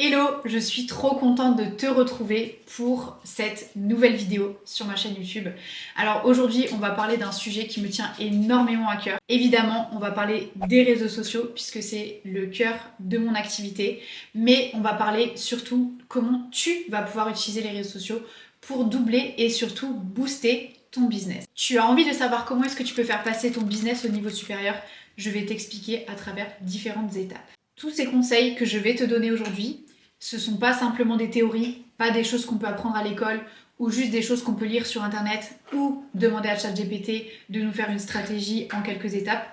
Hello, je suis trop contente de te retrouver pour cette nouvelle vidéo sur ma chaîne YouTube. Alors aujourd'hui, on va parler d'un sujet qui me tient énormément à cœur. Évidemment, on va parler des réseaux sociaux puisque c'est le cœur de mon activité. Mais on va parler surtout comment tu vas pouvoir utiliser les réseaux sociaux pour doubler et surtout booster ton business. Tu as envie de savoir comment est-ce que tu peux faire passer ton business au niveau supérieur? Je vais t'expliquer à travers différentes étapes. Tous ces conseils que je vais te donner aujourd'hui, ce ne sont pas simplement des théories, pas des choses qu'on peut apprendre à l'école ou juste des choses qu'on peut lire sur internet ou demander à ChatGPT de nous faire une stratégie en quelques étapes.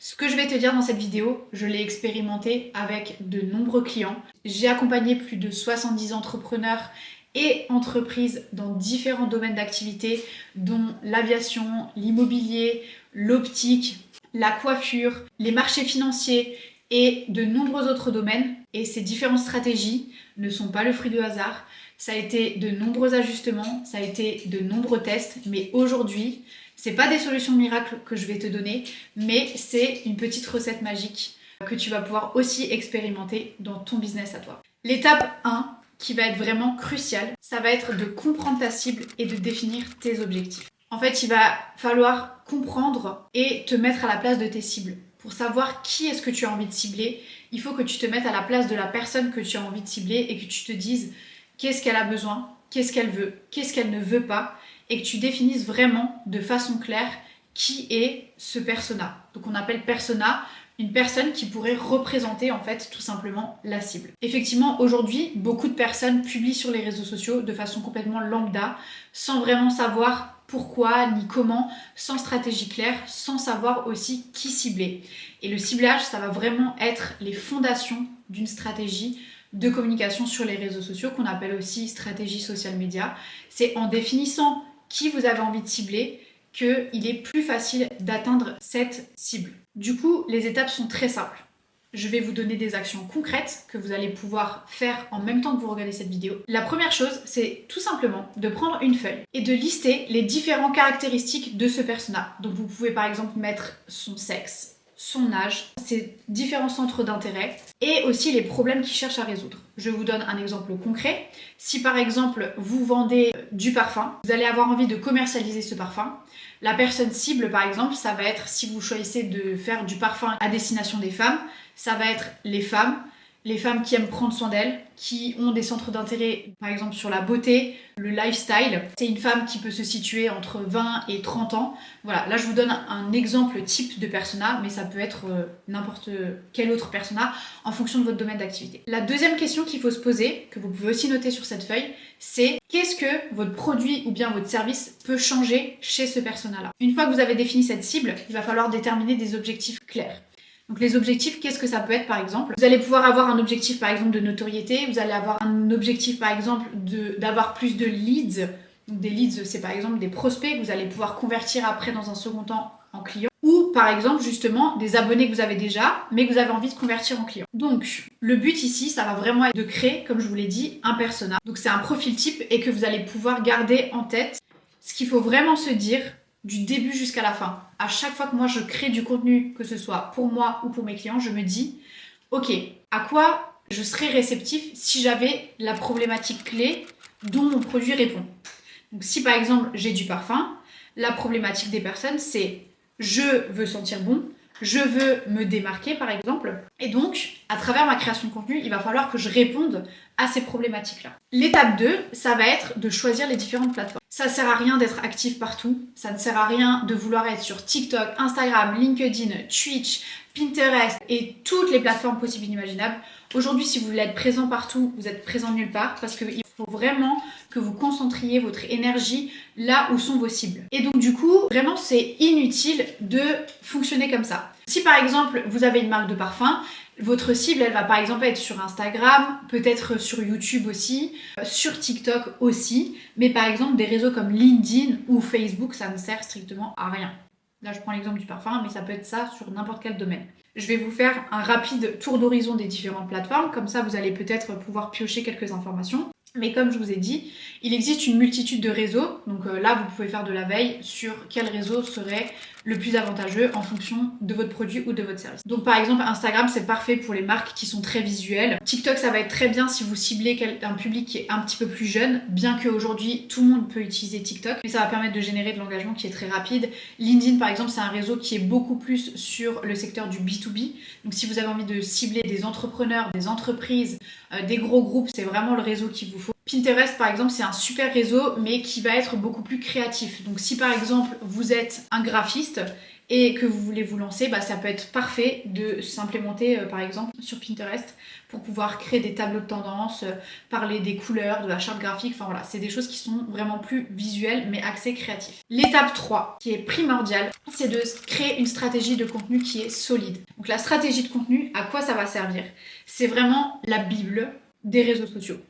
Ce que je vais te dire dans cette vidéo, je l'ai expérimenté avec de nombreux clients. J'ai accompagné plus de 70 entrepreneurs et entreprises dans différents domaines d'activité, dont l'aviation, l'immobilier, l'optique, la coiffure, les marchés financiers et de nombreux autres domaines. Et ces différentes stratégies ne sont pas le fruit du hasard. Ça a été de nombreux ajustements, ça a été de nombreux tests, mais aujourd'hui, c'est pas des solutions miracles que je vais te donner, mais c'est une petite recette magique que tu vas pouvoir aussi expérimenter dans ton business à toi. L'étape 1, qui va être vraiment cruciale, ça va être de comprendre ta cible et de définir tes objectifs. En fait, il va falloir comprendre et te mettre à la place de tes cibles. Pour savoir qui est-ce que tu as envie de cibler, il faut que tu te mettes à la place de la personne que tu as envie de cibler et que tu te dises qu'est-ce qu'elle a besoin, qu'est-ce qu'elle veut, qu'est-ce qu'elle ne veut pas, et que tu définisses vraiment de façon claire qui est ce persona. Donc on appelle persona une personne qui pourrait représenter en fait tout simplement la cible. Effectivement, aujourd'hui, beaucoup de personnes publient sur les réseaux sociaux de façon complètement lambda, sans vraiment savoir pourquoi ni comment, sans stratégie claire, sans savoir aussi qui cibler. Et le ciblage, ça va vraiment être les fondations d'une stratégie de communication sur les réseaux sociaux qu'on appelle aussi stratégie social media. C'est en définissant qui vous avez envie de cibler qu'il est plus facile d'atteindre cette cible. Du coup, les étapes sont très simples. Je vais vous donner des actions concrètes que vous allez pouvoir faire en même temps que vous regardez cette vidéo. La première chose, c'est tout simplement de prendre une feuille et de lister les différentes caractéristiques de ce persona. Donc vous pouvez par exemple mettre son sexe, son âge, ses différents centres d'intérêt et aussi les problèmes qu'il cherche à résoudre. Je vous donne un exemple concret. Si par exemple vous vendez du parfum, vous allez avoir envie de commercialiser ce parfum. La personne cible par exemple, ça va être, si vous choisissez de faire du parfum à destination des femmes, ça va être les femmes qui aiment prendre soin d'elles, qui ont des centres d'intérêt, par exemple sur la beauté, le lifestyle. C'est une femme qui peut se situer entre 20 et 30 ans. Voilà, là je vous donne un exemple type de persona, mais ça peut être n'importe quel autre persona en fonction de votre domaine d'activité. La deuxième question qu'il faut se poser, que vous pouvez aussi noter sur cette feuille, c'est qu'est-ce que votre produit ou bien votre service peut changer chez ce persona-là. Une fois que vous avez défini cette cible, il va falloir déterminer des objectifs clairs. Donc les objectifs, qu'est-ce que ça peut être par exemple? Vous allez pouvoir avoir un objectif par exemple de notoriété, vous allez avoir un objectif par exemple d'avoir plus de leads. Donc des leads, c'est par exemple des prospects que vous allez pouvoir convertir après dans un second temps en clients. Ou par exemple justement des abonnés que vous avez déjà, mais que vous avez envie de convertir en clients. Donc le but ici, ça va vraiment être de créer, comme je vous l'ai dit, un persona. Donc c'est un profil type et que vous allez pouvoir garder en tête. Ce qu'il faut vraiment se dire, du début jusqu'à la fin. À chaque fois que moi je crée du contenu, que ce soit pour moi ou pour mes clients, je me dis ok, à quoi je serais réceptif si j'avais la problématique clé dont mon produit répond. Donc si par exemple j'ai du parfum, la problématique des personnes c'est je veux sentir bon, je veux me démarquer par exemple, et donc à travers ma création de contenu, il va falloir que je réponde à ces problématiques-là. L'étape 2, ça va être de choisir les différentes plateformes. Ça sert à rien d'être actif partout, ça ne sert à rien de vouloir être sur TikTok, Instagram, LinkedIn, Twitch, Pinterest et toutes les plateformes possibles et inimaginables. Aujourd'hui, si vous voulez être présent partout, vous êtes présent nulle part parce qu'il faut vraiment que vous concentriez votre énergie là où sont vos cibles. Et donc du coup, vraiment c'est inutile de fonctionner comme ça. Si par exemple vous avez une marque de parfum, votre cible elle va par exemple être sur Instagram, peut-être sur YouTube aussi, sur TikTok aussi, mais par exemple des réseaux comme LinkedIn ou Facebook, ça ne sert strictement à rien. Là je prends l'exemple du parfum, mais ça peut être ça sur n'importe quel domaine. Je vais vous faire un rapide tour d'horizon des différentes plateformes, comme ça vous allez peut-être pouvoir piocher quelques informations. Mais comme je vous ai dit, il existe une multitude de réseaux. Donc là, vous pouvez faire de la veille sur quel réseau serait le plus avantageux en fonction de votre produit ou de votre service. Donc par exemple, Instagram, c'est parfait pour les marques qui sont très visuelles. TikTok, ça va être très bien si vous ciblez un public qui est un petit peu plus jeune, bien qu'aujourd'hui, tout le monde peut utiliser TikTok, mais ça va permettre de générer de l'engagement qui est très rapide. LinkedIn, par exemple, c'est un réseau qui est beaucoup plus sur le secteur du B2B. Donc si vous avez envie de cibler des entrepreneurs, des entreprises, des gros groupes, c'est vraiment le réseau qu'il vous faut. Pinterest, par exemple, c'est un super réseau, mais qui va être beaucoup plus créatif. Donc si par exemple, vous êtes un graphiste et que vous voulez vous lancer, ça peut être parfait de s'implémenter par exemple sur Pinterest pour pouvoir créer des tableaux de tendance, parler des couleurs, de la charte graphique, enfin voilà, c'est des choses qui sont vraiment plus visuelles mais axées créatifs. L'étape 3, qui est primordiale, c'est de créer une stratégie de contenu qui est solide. Donc la stratégie de contenu, à quoi ça va servir? C'est vraiment la bible des réseaux sociaux.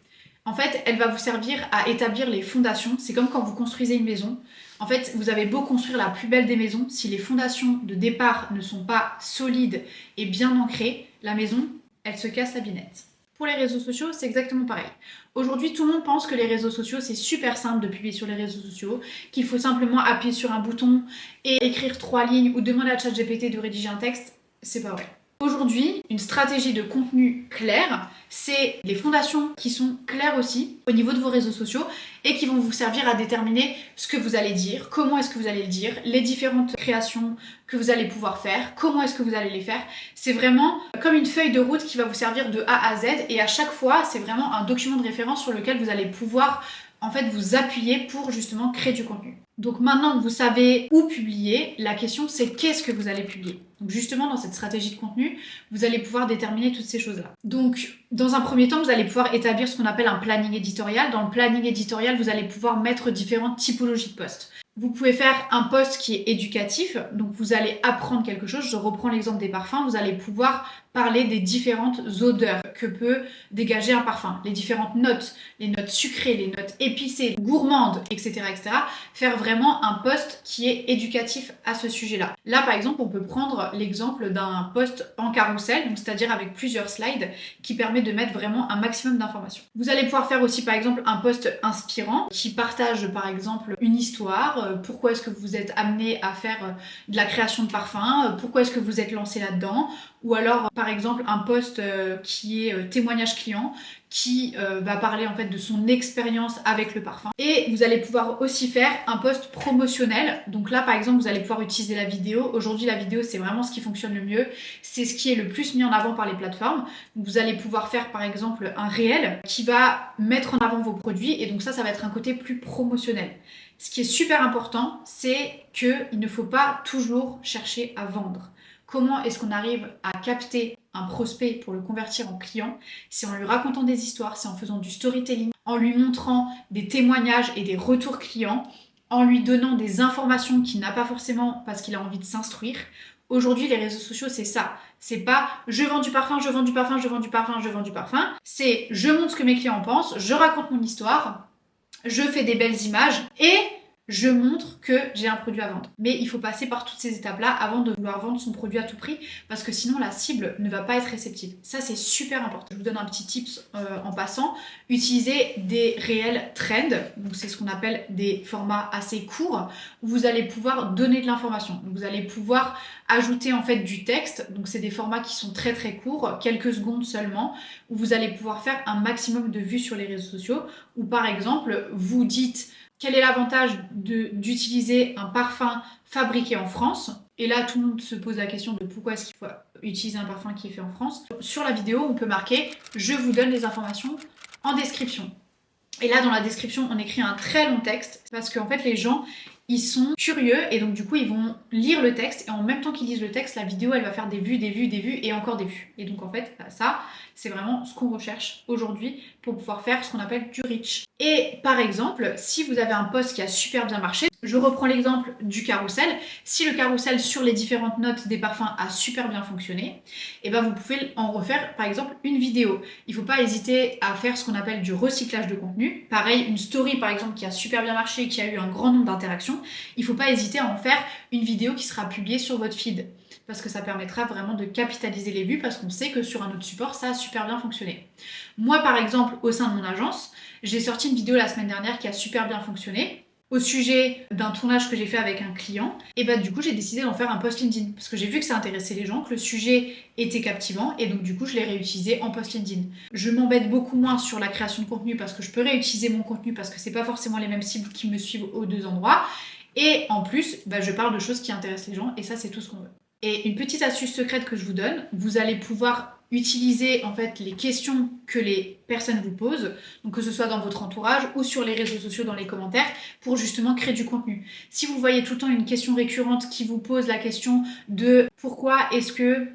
En fait, elle va vous servir à établir les fondations. C'est comme quand vous construisez une maison. En fait, vous avez beau construire la plus belle des maisons, si les fondations de départ ne sont pas solides et bien ancrées, la maison, elle se casse la binette. Pour les réseaux sociaux, c'est exactement pareil. Aujourd'hui, tout le monde pense que les réseaux sociaux, c'est super simple de publier sur les réseaux sociaux, qu'il faut simplement appuyer sur un bouton et écrire 3 lignes ou demander à ChatGPT de rédiger un texte. C'est pas vrai. Aujourd'hui, une stratégie de contenu claire, c'est les fondations qui sont claires aussi au niveau de vos réseaux sociaux et qui vont vous servir à déterminer ce que vous allez dire, comment est-ce que vous allez le dire, les différentes créations que vous allez pouvoir faire, comment est-ce que vous allez les faire. C'est vraiment comme une feuille de route qui va vous servir de A à Z et à chaque fois, c'est vraiment un document de référence sur lequel vous allez pouvoir en fait vous appuyer pour justement créer du contenu. Donc maintenant que vous savez où publier, la question c'est qu'est-ce que vous allez publier. Donc justement dans cette stratégie de contenu, vous allez pouvoir déterminer toutes ces choses-là. Donc dans un premier temps, vous allez pouvoir établir ce qu'on appelle un planning éditorial. Dans le planning éditorial, vous allez pouvoir mettre différentes typologies de posts. Vous pouvez faire un post qui est éducatif, donc vous allez apprendre quelque chose. Je reprends l'exemple des parfums, vous allez pouvoir parler des différentes odeurs que peut dégager un parfum, les différentes notes, les notes sucrées, les notes épicées, gourmandes, etc., etc. Faire vraiment un post qui est éducatif à ce sujet-là. Là, par exemple, on peut prendre l'exemple d'un post en carrousel, donc c'est-à-dire avec plusieurs slides, qui permet de mettre vraiment un maximum d'informations. Vous allez pouvoir faire aussi, par exemple, un post inspirant qui partage, par exemple, une histoire. Pourquoi est-ce que vous êtes amené à faire de la création de parfums? Pourquoi est-ce que vous êtes lancé là-dedans? Ou alors, par exemple, un post qui est témoignage client, qui va parler en fait de son expérience avec le parfum. Et vous allez pouvoir aussi faire un post promotionnel. Donc là, par exemple, vous allez pouvoir utiliser la vidéo. Aujourd'hui, la vidéo, c'est vraiment ce qui fonctionne le mieux. C'est ce qui est le plus mis en avant par les plateformes. Donc, vous allez pouvoir faire, par exemple, un réel qui va mettre en avant vos produits. Et donc ça va être un côté plus promotionnel. Ce qui est super important, c'est qu'il ne faut pas toujours chercher à vendre. Comment est-ce qu'on arrive à capter un prospect pour le convertir en client? C'est en lui racontant des histoires, c'est en faisant du storytelling, en lui montrant des témoignages et des retours clients, en lui donnant des informations qu'il n'a pas forcément parce qu'il a envie de s'instruire. Aujourd'hui, les réseaux sociaux, c'est ça. C'est pas je vends du parfum, je vends du parfum, je vends du parfum, je vends du parfum. C'est je montre ce que mes clients pensent, je raconte mon histoire, je fais des belles images et je montre que j'ai un produit à vendre. Mais il faut passer par toutes ces étapes-là avant de vouloir vendre son produit à tout prix parce que sinon la cible ne va pas être réceptive. Ça, c'est super important. Je vous donne un petit tips en passant. Utilisez des réels trends. Donc, c'est ce qu'on appelle des formats assez courts où vous allez pouvoir donner de l'information. Donc, vous allez pouvoir ajouter en fait du texte. Donc, c'est des formats qui sont très très courts, quelques secondes seulement, où vous allez pouvoir faire un maximum de vues sur les réseaux sociaux. Ou par exemple, vous dites quel est l'avantage d'utiliser un parfum fabriqué en France? Et là, tout le monde se pose la question de pourquoi est-ce qu'il faut utiliser un parfum qui est fait en France. Sur la vidéo, on peut marquer « Je vous donne les informations en description ». Et là, dans la description, on écrit un très long texte parce qu'en fait, les gens, ils sont curieux et donc du coup, ils vont lire le texte et en même temps qu'ils lisent le texte, la vidéo, elle va faire des vues, des vues, des vues et encore des vues. Et donc en fait, ça, c'est vraiment ce qu'on recherche aujourd'hui pour pouvoir faire ce qu'on appelle du reach. Et par exemple, si vous avez un post qui a super bien marché, je reprends l'exemple du carrousel. Si le carrousel sur les différentes notes des parfums a super bien fonctionné, et ben vous pouvez en refaire par exemple une vidéo. Il ne faut pas hésiter à faire ce qu'on appelle du recyclage de contenu. Pareil, une story par exemple qui a super bien marché, qui a eu un grand nombre d'interactions, il ne faut pas hésiter à en faire une vidéo qui sera publiée sur votre feed. Parce que ça permettra vraiment de capitaliser les vues parce qu'on sait que sur un autre support, ça a super bien fonctionné. Moi, par exemple, au sein de mon agence, j'ai sorti une vidéo la semaine dernière qui a super bien fonctionné. au sujet d'un tournage que j'ai fait avec un client, et bah du coup j'ai décidé d'en faire un post LinkedIn parce que j'ai vu que ça intéressait les gens, que le sujet était captivant et donc du coup je l'ai réutilisé en post LinkedIn. Je m'embête beaucoup moins sur la création de contenu parce que je peux réutiliser mon contenu parce que c'est pas forcément les mêmes cibles qui me suivent aux deux endroits et en plus bah, je parle de choses qui intéressent les gens et ça c'est tout ce qu'on veut. Et une petite astuce secrète que je vous donne, vous allez pouvoir utiliser en fait les questions que les personnes vous posent, donc que ce soit dans votre entourage ou sur les réseaux sociaux dans les commentaires, pour justement créer du contenu. Si vous voyez tout le temps une question récurrente qui vous pose la question de pourquoi est-ce que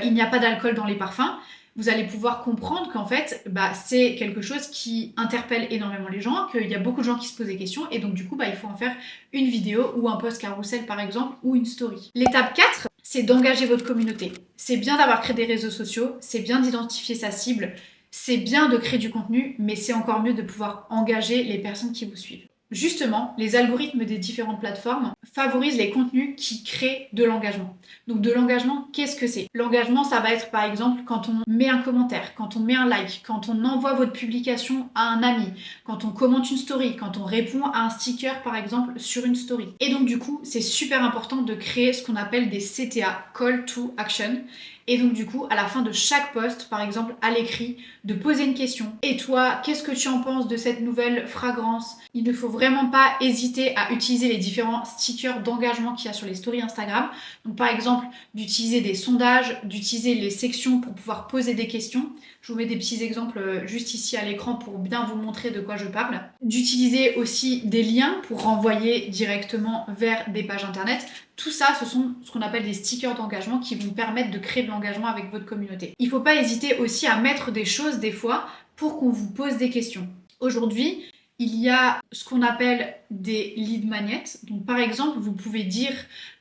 il n'y a pas d'alcool dans les parfums, vous allez pouvoir comprendre qu'en fait, bah, c'est quelque chose qui interpelle énormément les gens, qu'il y a beaucoup de gens qui se posent des questions, et donc du coup, bah, il faut en faire une vidéo ou un post carousel par exemple, ou une story. L'étape 4, c'est d'engager votre communauté. C'est bien d'avoir créé des réseaux sociaux, c'est bien d'identifier sa cible, c'est bien de créer du contenu, mais c'est encore mieux de pouvoir engager les personnes qui vous suivent. Justement, les algorithmes des différentes plateformes favorisent les contenus qui créent de l'engagement. Donc de l'engagement, qu'est-ce que c'est? L'engagement, ça va être par exemple quand on met un commentaire, quand on met un like, quand on envoie votre publication à un ami, quand on commente une story, quand on répond à un sticker par exemple sur une story. Et donc du coup, c'est super important de créer ce qu'on appelle des CTA, Call to Action. Et donc du coup, à la fin de chaque post, par exemple à l'écrit, de poser une question. Et toi, qu'est-ce que tu en penses de cette nouvelle fragrance? Il ne faut vraiment pas hésiter à utiliser les différents stickers d'engagement qu'il y a sur les stories Instagram. Donc par exemple, d'utiliser des sondages, d'utiliser les sections pour pouvoir poser des questions. Je vous mets des petits exemples juste ici à l'écran pour bien vous montrer de quoi je parle. D'utiliser aussi des liens pour renvoyer directement vers des pages internet. Tout ça, ce sont ce qu'on appelle des stickers d'engagement qui vont permettre de créer de l'engagement avec votre communauté. Il ne faut pas hésiter aussi à mettre des choses des fois pour qu'on vous pose des questions. Aujourd'hui, il y a ce qu'on appelle des lead magnets. Donc par exemple, vous pouvez dire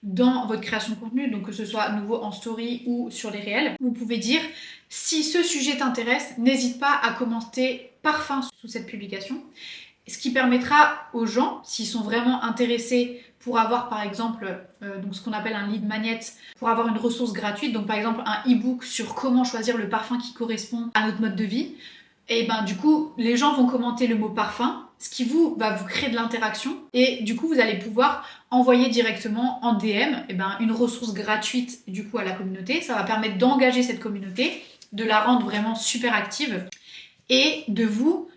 dans votre création de contenu, donc que ce soit à nouveau en story ou sur les réels, vous pouvez dire si ce sujet t'intéresse, n'hésite pas à commenter parfum sous cette publication. Ce qui permettra aux gens, s'ils sont vraiment intéressés pour avoir par exemple donc ce qu'on appelle un lead magnet, pour avoir une ressource gratuite, donc par exemple un e-book sur comment choisir le parfum qui correspond à notre mode de vie, et ben du coup les gens vont commenter le mot parfum, ce qui va vous créer de l'interaction et du coup vous allez pouvoir envoyer directement en DM une ressource gratuite du coup à la communauté. Ça va permettre d'engager cette communauté, de la rendre vraiment super active et de vous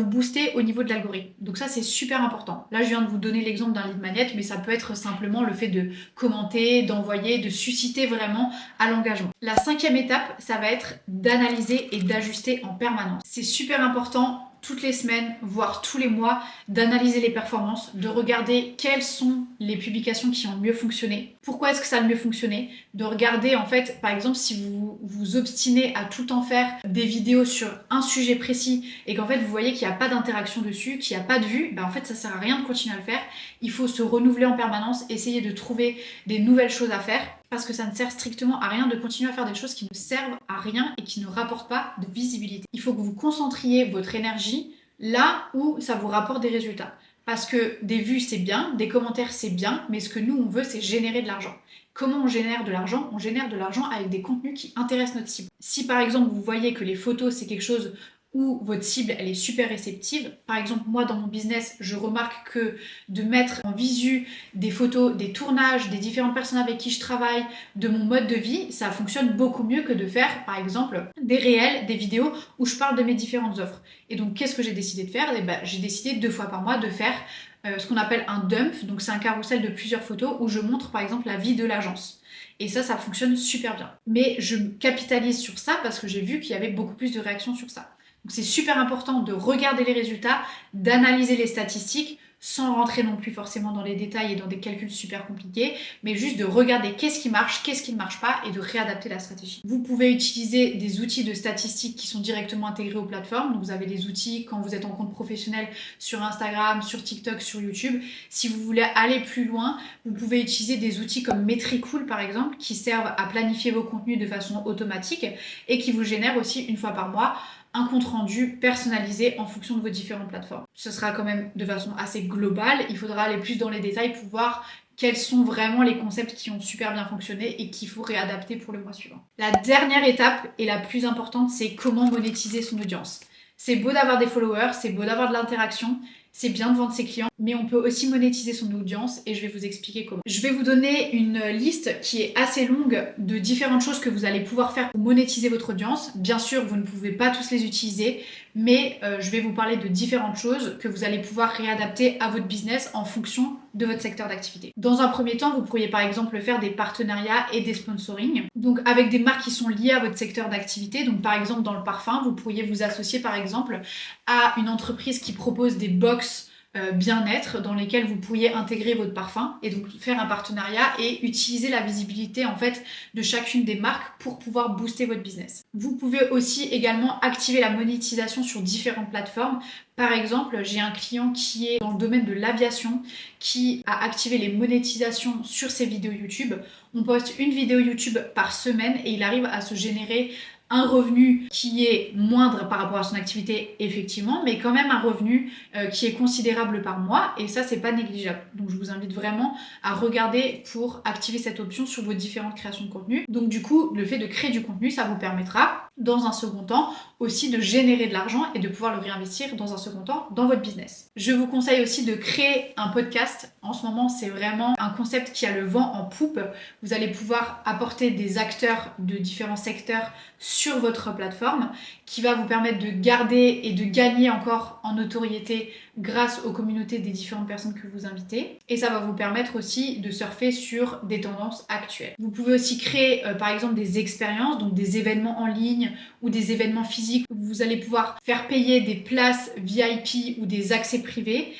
booster au niveau de l'algorithme. Donc ça, c'est super important. Là, je viens de vous donner l'exemple d'un lead magnet, mais ça peut être simplement le fait de commenter, d'envoyer, de susciter vraiment à l'engagement. La 5e étape, ça va être d'analyser et d'ajuster en permanence. C'est super important toutes les semaines, voire tous les mois, d'analyser les performances, de regarder quelles sont les publications qui ont mieux fonctionné, pourquoi est-ce que ça a mieux fonctionné, de regarder en fait, par exemple, si vous vous obstinez à tout le temps faire des vidéos sur un sujet précis et qu'en fait vous voyez qu'il n'y a pas d'interaction dessus, qu'il n'y a pas de vue, en fait ça sert à rien de continuer à le faire. Il faut se renouveler en permanence, essayer de trouver des nouvelles choses à faire parce que ça ne sert strictement à rien de continuer à faire des choses qui ne servent à rien et qui ne rapportent pas de visibilité. Il faut que vous concentriez votre énergie là où ça vous rapporte des résultats. Parce que des vues c'est bien, des commentaires c'est bien, mais ce que nous on veut c'est générer de l'argent. Comment on génère de l'argent? On génère de l'argent avec des contenus qui intéressent notre cible. Si par exemple vous voyez que les photos c'est quelque chose où votre cible elle est super réceptive. Par exemple, moi dans mon business, je remarque que de mettre en visu des photos, des tournages, des différentes personnes avec qui je travaille, de mon mode de vie, ça fonctionne beaucoup mieux que de faire par exemple des réels, des vidéos où je parle de mes différentes offres. Et donc qu'est-ce que j'ai décidé de faire? J'ai décidé 2 fois par mois de faire ce qu'on appelle un dump, donc c'est un carrousel de plusieurs photos où je montre par exemple la vie de l'agence. Et ça fonctionne super bien. Mais je capitalise sur ça parce que j'ai vu qu'il y avait beaucoup plus de réactions sur ça. Donc c'est super important de regarder les résultats, d'analyser les statistiques, sans rentrer non plus forcément dans les détails et dans des calculs super compliqués, mais juste de regarder qu'est-ce qui marche, qu'est-ce qui ne marche pas et de réadapter la stratégie. Vous pouvez utiliser des outils de statistiques qui sont directement intégrés aux plateformes. Donc vous avez des outils quand vous êtes en compte professionnel sur Instagram, sur TikTok, sur YouTube. Si vous voulez aller plus loin, vous pouvez utiliser des outils comme Metricool par exemple, qui servent à planifier vos contenus de façon automatique et qui vous génèrent aussi une fois par mois un compte rendu personnalisé en fonction de vos différentes plateformes. Ce sera quand même de façon assez globale, il faudra aller plus dans les détails pour voir quels sont vraiment les concepts qui ont super bien fonctionné et qu'il faut réadapter pour le mois suivant. La dernière étape et la plus importante, c'est comment monétiser son audience. C'est beau d'avoir des followers, c'est beau d'avoir de l'interaction. c'est bien de vendre ses clients, mais on peut aussi monétiser son audience et je vais vous expliquer comment. Je vais vous donner une liste qui est assez longue de différentes choses que vous allez pouvoir faire pour monétiser votre audience. Bien sûr, vous ne pouvez pas tous les utiliser, mais je vais vous parler de différentes choses que vous allez pouvoir réadapter à votre business en fonction de votre secteur d'activité. Dans un premier temps, vous pourriez par exemple faire des partenariats et des sponsoring. Donc avec des marques qui sont liées à votre secteur d'activité. Donc par exemple dans le parfum, vous pourriez vous associer par exemple à une entreprise qui propose des box bien-être dans lesquels vous pourriez intégrer votre parfum et donc faire un partenariat et utiliser la visibilité en fait de chacune des marques pour pouvoir booster votre business. Vous pouvez aussi également activer la monétisation sur différentes plateformes. Par exemple, j'ai un client qui est dans le domaine de l'aviation qui a activé les monétisations sur ses vidéos YouTube. On poste une vidéo YouTube par semaine et il arrive à se générer un revenu qui est moindre par rapport à son activité effectivement, mais quand même un revenu qui est considérable par mois et ça c'est pas négligeable. Donc je vous invite vraiment à regarder pour activer cette option sur vos différentes créations de contenu. Donc du coup, le fait de créer du contenu, ça vous permettra dans un second temps aussi de générer de l'argent et de pouvoir le réinvestir dans un second temps dans votre business. Je vous conseille aussi de créer un podcast. En ce moment, c'est vraiment un concept qui a le vent en poupe. Vous allez pouvoir apporter des acteurs de différents secteurs sur votre plateforme qui va vous permettre de garder et de gagner encore en notoriété grâce aux communautés des différentes personnes que vous invitez et ça va vous permettre aussi de surfer sur des tendances actuelles. Vous pouvez aussi créer par exemple des expériences, donc des événements en ligne ou des événements physiques où vous allez pouvoir faire payer des places VIP ou des accès privés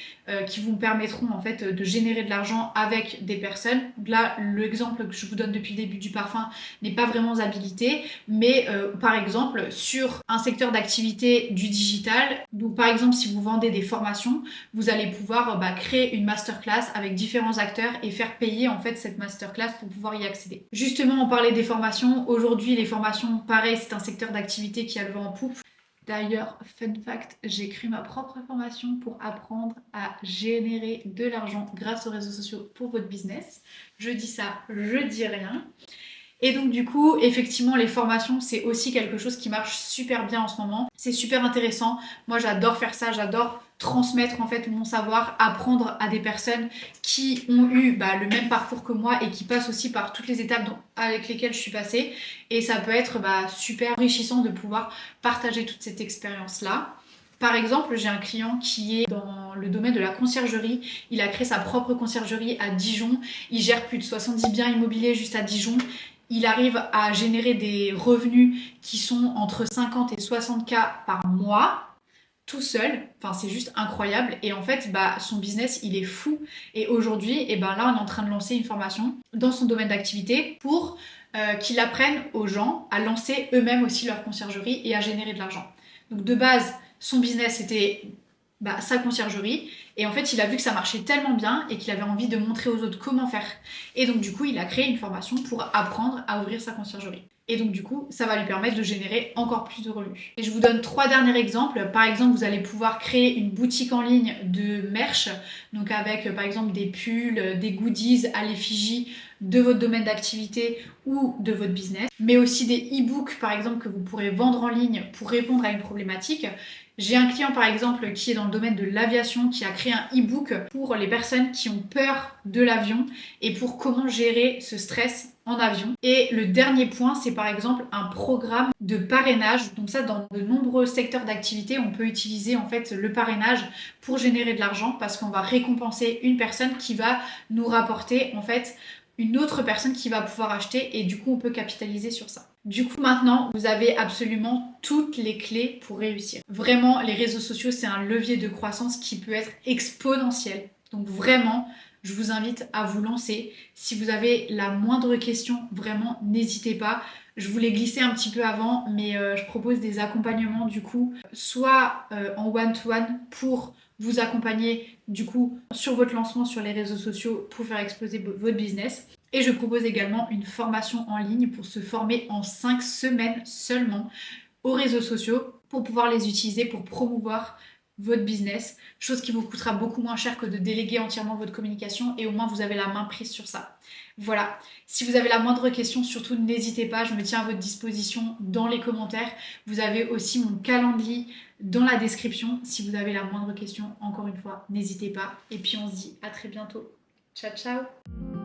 qui vous permettront en fait de générer de l'argent avec des personnes. Là, l'exemple que je vous donne depuis le début du parfum n'est pas vraiment habilité, mais par exemple sur un secteur d'activité du digital, donc par exemple si vous vendez des formations, vous allez pouvoir créer une masterclass avec différents acteurs et faire payer en fait cette masterclass pour pouvoir y accéder. Justement, on parlait des formations. Aujourd'hui, les formations, pareil, c'est un secteur d'activité qui a le vent en poupe. D'ailleurs, fun fact, j'ai créé ma propre formation pour apprendre à générer de l'argent grâce aux réseaux sociaux pour votre business. Je dis ça, je dis rien. Et donc du coup, effectivement, les formations, c'est aussi quelque chose qui marche super bien en ce moment. C'est super intéressant. Moi, j'adore faire ça, j'adore transmettre en fait mon savoir, apprendre à des personnes qui ont eu le même parcours que moi et qui passent aussi par toutes les étapes avec lesquelles je suis passée. Et ça peut être super enrichissant de pouvoir partager toute cette expérience-là. Par exemple, j'ai un client qui est dans le domaine de la conciergerie. Il a créé sa propre conciergerie à Dijon. Il gère plus de 70 biens immobiliers juste à Dijon. Il arrive à générer des revenus qui sont entre 50 et 60K par mois, tout seul. Enfin, c'est juste incroyable. Et en fait, son business, il est fou. Et aujourd'hui, là, on est en train de lancer une formation dans son domaine d'activité pour qu'il apprenne aux gens à lancer eux-mêmes aussi leur conciergerie et à générer de l'argent. Donc de base, son business était sa conciergerie et en fait il a vu que ça marchait tellement bien et qu'il avait envie de montrer aux autres comment faire et donc du coup il a créé une formation pour apprendre à ouvrir sa conciergerie et donc du coup ça va lui permettre de générer encore plus de revenus. Et je vous donne 3 derniers exemples. Par exemple, vous allez pouvoir créer une boutique en ligne de merch, donc avec par exemple des pulls, des goodies à l'effigie de votre domaine d'activité ou de votre business, mais aussi des e-books par exemple que vous pourrez vendre en ligne pour répondre à une problématique. J'ai un client par exemple qui est dans le domaine de l'aviation qui a créé un e-book pour les personnes qui ont peur de l'avion et pour comment gérer ce stress en avion. Et le dernier point, c'est par exemple un programme de parrainage. Donc ça, dans de nombreux secteurs d'activité, on peut utiliser en fait le parrainage pour générer de l'argent parce qu'on va récompenser une personne qui va nous rapporter en fait une autre personne qui va pouvoir acheter et du coup on peut capitaliser sur ça. Du coup maintenant vous avez absolument toutes les clés pour réussir. Vraiment, les réseaux sociaux c'est un levier de croissance qui peut être exponentiel. Donc vraiment, je vous invite à vous lancer. Si vous avez la moindre question, vraiment n'hésitez pas. Je vous l'ai glissé un petit peu avant, mais je propose des accompagnements du coup, soit en one-to-one pour vous accompagner du coup sur votre lancement sur les réseaux sociaux pour faire exploser votre business. Et je propose également une formation en ligne pour se former en 5 semaines seulement aux réseaux sociaux pour pouvoir les utiliser pour promouvoir votre business, chose qui vous coûtera beaucoup moins cher que de déléguer entièrement votre communication et au moins vous avez la main prise sur ça. Voilà, si vous avez la moindre question, surtout n'hésitez pas, je me tiens à votre disposition dans les commentaires. Vous avez aussi mon calendrier dans la description. Si vous avez la moindre question, encore une fois, n'hésitez pas. Et puis on se dit à très bientôt. Ciao, ciao!